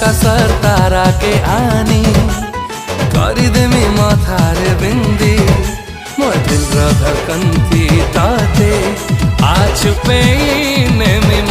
का सर तारा के आनी करदेमी मथारे बिंदी मोर दिल धड़कन थी ताते आज पे नेमी